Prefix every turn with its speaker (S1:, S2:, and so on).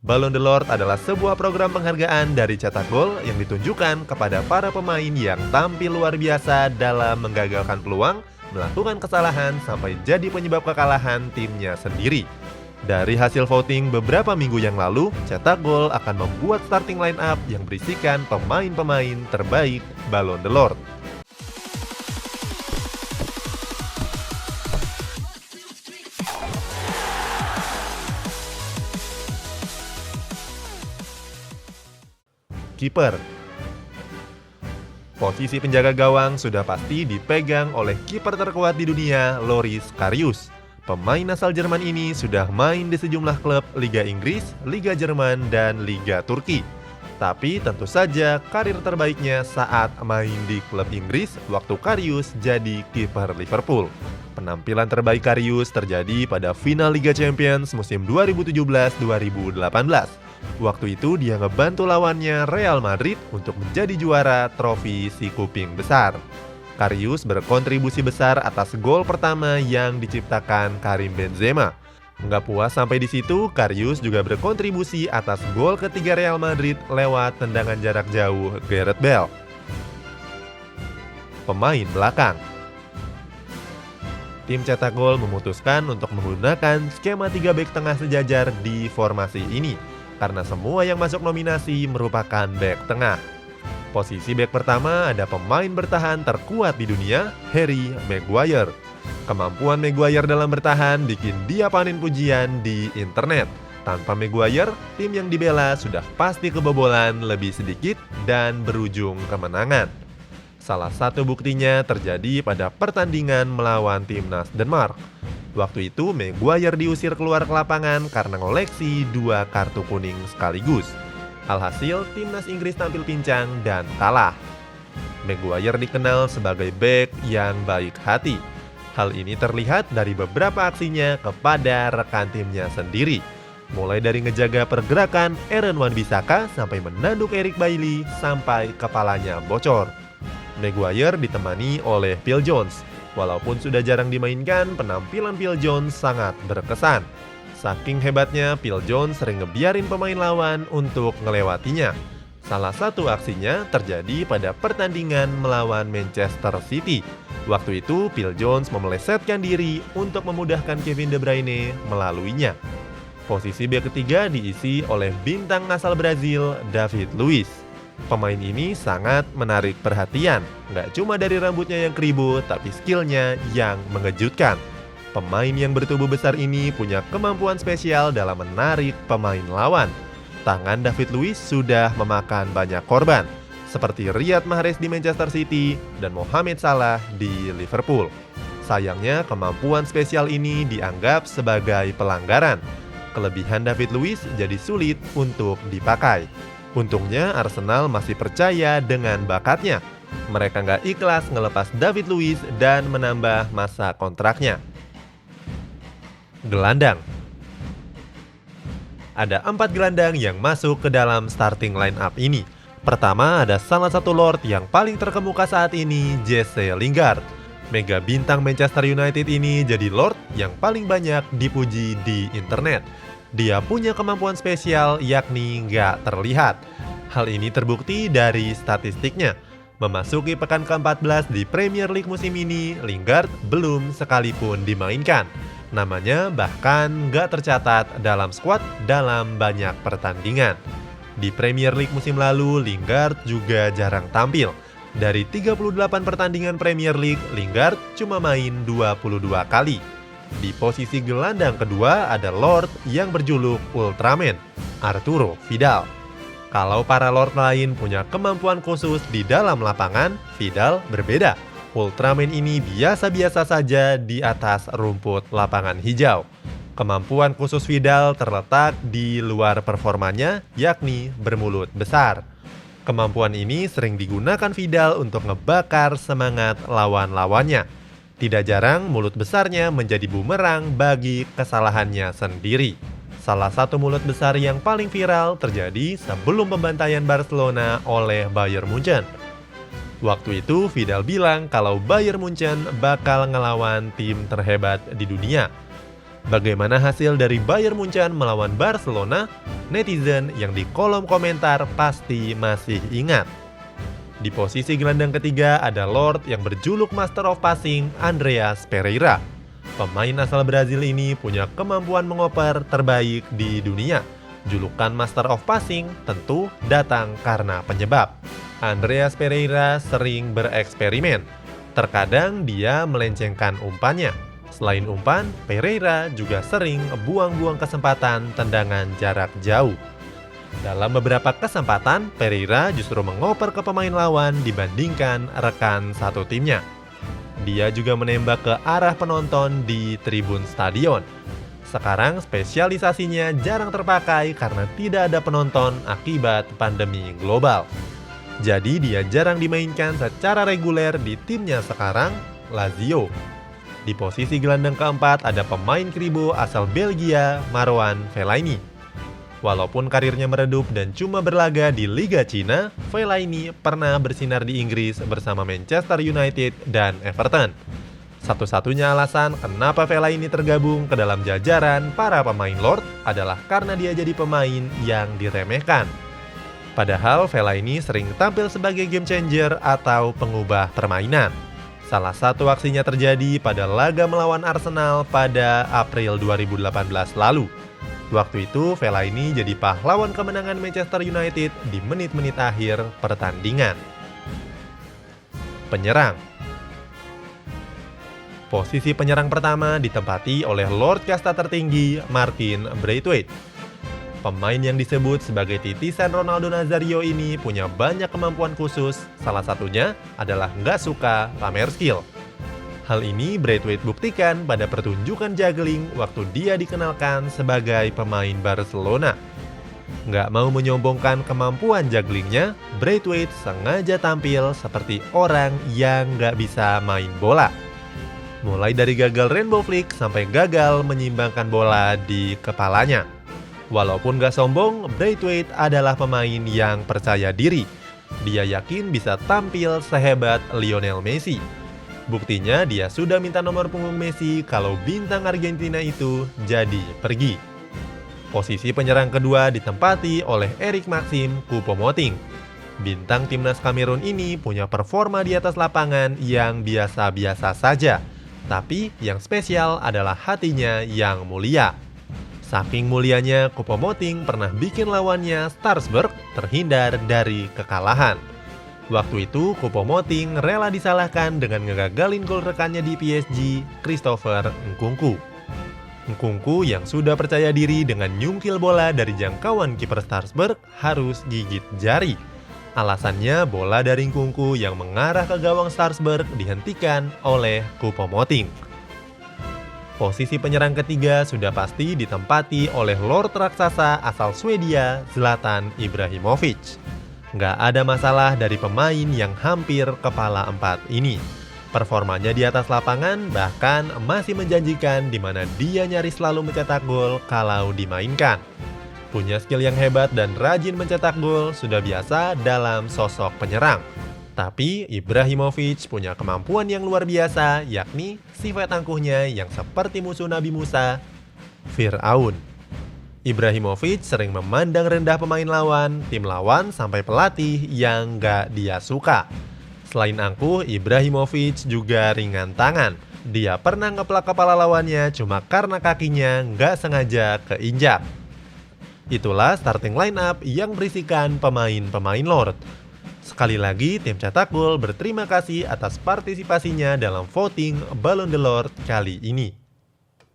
S1: Ballon d'Or adalah sebuah program penghargaan dari Cetak Gol yang ditunjukkan kepada para pemain yang tampil luar biasa dalam menggagalkan peluang, melakukan kesalahan, sampai jadi penyebab kekalahan timnya sendiri. Dari hasil voting beberapa minggu yang lalu, Cetak Gol akan membuat starting line up yang berisikan pemain-pemain terbaik Ballon d'Or. Kiper. Posisi penjaga gawang sudah pasti dipegang oleh kiper terkuat di dunia, Loris Karius. Pemain asal Jerman ini sudah main di sejumlah klub Liga Inggris, Liga Jerman, dan Liga Turki. Tapi tentu saja karir terbaiknya saat main di klub Inggris waktu Karius jadi kiper Liverpool. Penampilan terbaik Karius terjadi pada final Liga Champions musim 2017-2018. Waktu itu dia ngebantu lawannya Real Madrid untuk menjadi juara trofi si kuping besar. Karius berkontribusi besar atas gol pertama yang diciptakan Karim Benzema. Nggak puas sampai di situ, Karius juga berkontribusi atas gol ketiga Real Madrid lewat tendangan jarak jauh Gareth Bale. Pemain belakang. Tim Cetak Gol memutuskan untuk menggunakan skema 3 bek tengah sejajar di formasi ini, karena semua yang masuk nominasi merupakan bek tengah. Posisi bek pertama ada pemain bertahan terkuat di dunia, Harry Maguire. Kemampuan Maguire dalam bertahan bikin dia panen pujian di internet. Tanpa Maguire, tim yang dibela sudah pasti kebobolan lebih sedikit dan berujung kemenangan. Salah satu buktinya terjadi pada pertandingan melawan timnas Denmark. Waktu itu Maguire diusir keluar ke lapangan karena ngoleksi 2 kartu kuning sekaligus. Alhasil timnas Inggris tampil pincang dan kalah. Maguire dikenal sebagai bek yang baik hati. Hal ini terlihat dari beberapa aksinya kepada rekan timnya sendiri. Mulai dari ngejaga pergerakan Aaron Wan-Bissaka sampai menanduk Eric Bailly sampai kepalanya bocor. Maguire ditemani oleh Phil Jones. Walaupun sudah jarang dimainkan, penampilan Phil Jones sangat berkesan. Saking hebatnya, Phil Jones sering ngebiarin pemain lawan untuk ngelewatinya. Salah satu aksinya terjadi pada pertandingan melawan Manchester City. Waktu itu, Phil Jones memelesetkan diri untuk memudahkan Kevin De Bruyne melaluinya. Posisi bek ketiga diisi oleh bintang asal Brazil, David Luiz. Pemain ini sangat menarik perhatian, nggak cuma dari rambutnya yang keribu, tapi skillnya yang mengejutkan. Pemain yang bertubuh besar ini punya kemampuan spesial dalam menarik pemain lawan. Tangan David Luiz sudah memakan banyak korban, seperti Riyad Mahrez di Manchester City dan Mohamed Salah di Liverpool. Sayangnya kemampuan spesial ini dianggap sebagai pelanggaran. Kelebihan David Luiz jadi sulit untuk dipakai. Untungnya Arsenal masih percaya dengan bakatnya. Mereka nggak ikhlas ngelepas David Luiz dan menambah masa kontraknya. Gelandang. Ada 4 gelandang yang masuk ke dalam starting line up ini. Pertama ada salah satu Lord yang paling terkemuka saat ini, Jesse Lingard. Mega bintang Manchester United ini jadi Lord yang paling banyak dipuji di internet. Dia punya kemampuan spesial yakni nggak terlihat. Hal ini terbukti dari statistiknya. Memasuki pekan ke-14 di Premier League musim ini, Lingard belum sekalipun dimainkan. Namanya bahkan nggak tercatat dalam skuad dalam banyak pertandingan. Di Premier League musim lalu, Lingard juga jarang tampil. Dari 38 pertandingan Premier League, Lingard cuma main 22 kali. Di posisi gelandang kedua ada Lord yang berjuluk Ultraman, Arturo Vidal. Kalau para Lord lain punya kemampuan khusus di dalam lapangan, Vidal berbeda. Ultraman ini biasa-biasa saja di atas rumput lapangan hijau. Kemampuan khusus Vidal terletak di luar performanya, yakni bermulut besar. Kemampuan ini sering digunakan Vidal untuk ngebakar semangat lawan-lawannya. Tidak jarang mulut besarnya menjadi bumerang bagi kesalahannya sendiri. Salah satu mulut besar yang paling viral terjadi sebelum pembantaian Barcelona oleh Bayern Munchen. Waktu itu Vidal bilang kalau Bayern Munchen bakal ngelawan tim terhebat di dunia. Bagaimana hasil dari Bayern Munchen melawan Barcelona? Netizen yang di kolom komentar pasti masih ingat. Di posisi gelandang ketiga ada Lord yang berjuluk Master of Passing, Andreas Pereira. Pemain asal Brazil ini punya kemampuan mengoper terbaik di dunia. Julukan Master of Passing tentu datang karena penyebab. Andreas Pereira sering bereksperimen. Terkadang dia melencengkan umpannya. Selain umpan, Pereira juga sering buang-buang kesempatan tendangan jarak jauh. Dalam beberapa kesempatan, Pereira justru mengoper ke pemain lawan dibandingkan rekan satu timnya. Dia juga menembak ke arah penonton di tribun stadion. Sekarang spesialisasinya jarang terpakai karena tidak ada penonton akibat pandemi global. Jadi dia jarang dimainkan secara reguler di timnya sekarang, Lazio. Di posisi gelandang keempat ada pemain kribo asal Belgia, Marouane Fellaini. Walaupun karirnya meredup dan cuma berlaga di Liga Cina, Fellaini pernah bersinar di Inggris bersama Manchester United dan Everton. Satu-satunya alasan kenapa Fellaini tergabung ke dalam jajaran para pemain Lord adalah karena dia jadi pemain yang diremehkan. Padahal Fellaini sering tampil sebagai game changer atau pengubah permainan. Salah satu aksinya terjadi pada laga melawan Arsenal pada April 2018 lalu. Waktu itu Fellaini jadi pahlawan kemenangan Manchester United di menit-menit akhir pertandingan. Penyerang. Posisi penyerang pertama ditempati oleh Lord kasta tertinggi Martin Braithwaite. Pemain yang disebut sebagai titisan Ronaldo Nazario ini punya banyak kemampuan khusus, salah satunya adalah nggak suka pamer skill. Hal ini Braithwaite buktikan pada pertunjukan juggling waktu dia dikenalkan sebagai pemain Barcelona. Nggak mau menyombongkan kemampuan jugglingnya, Braithwaite sengaja tampil seperti orang yang nggak bisa main bola. Mulai dari gagal rainbow flick sampai gagal menyimbangkan bola di kepalanya. Walaupun gak sombong, Braithwaite adalah pemain yang percaya diri. Dia yakin bisa tampil sehebat Lionel Messi. Buktinya dia sudah minta nomor punggung Messi kalau bintang Argentina itu jadi pergi. Posisi penyerang kedua ditempati oleh Eric Maxim Choupo-Moting. Bintang timnas Kamerun ini punya performa di atas lapangan yang biasa-biasa saja. Tapi yang spesial adalah hatinya yang mulia. Saking mulianya, Choupo-Moting pernah bikin lawannya Strasbourg terhindar dari kekalahan. Waktu itu, Choupo-Moting rela disalahkan dengan ngegagalin gol rekannya di PSG, Christopher Nkunku. Nkunku yang sudah percaya diri dengan nyungkil bola dari jangkauan kiper Strasbourg harus gigit jari. Alasannya bola dari Nkunku yang mengarah ke gawang Strasbourg dihentikan oleh Choupo-Moting. Posisi penyerang ketiga sudah pasti ditempati oleh Lord raksasa asal Swedia, Zlatan Ibrahimovic. Nggak ada masalah dari pemain yang hampir kepala empat ini. Performanya di atas lapangan bahkan masih menjanjikan di mana dia nyaris selalu mencetak gol kalau dimainkan. Punya skill yang hebat dan rajin mencetak gol sudah biasa dalam sosok penyerang. Tapi Ibrahimovic punya kemampuan yang luar biasa, yakni sifat angkuhnya yang seperti musuh Nabi Musa, Fir'aun. Ibrahimovic sering memandang rendah pemain lawan, tim lawan, sampai pelatih yang gak dia suka. Selain angkuh, Ibrahimovic juga ringan tangan. Dia pernah ngeplak kepala lawannya cuma karena kakinya gak sengaja keinjak. Itulah starting line up yang berisikan pemain-pemain Lord. Sekali lagi, tim Cetak Gol berterima kasih atas partisipasinya dalam voting Ballon d'Or kali ini.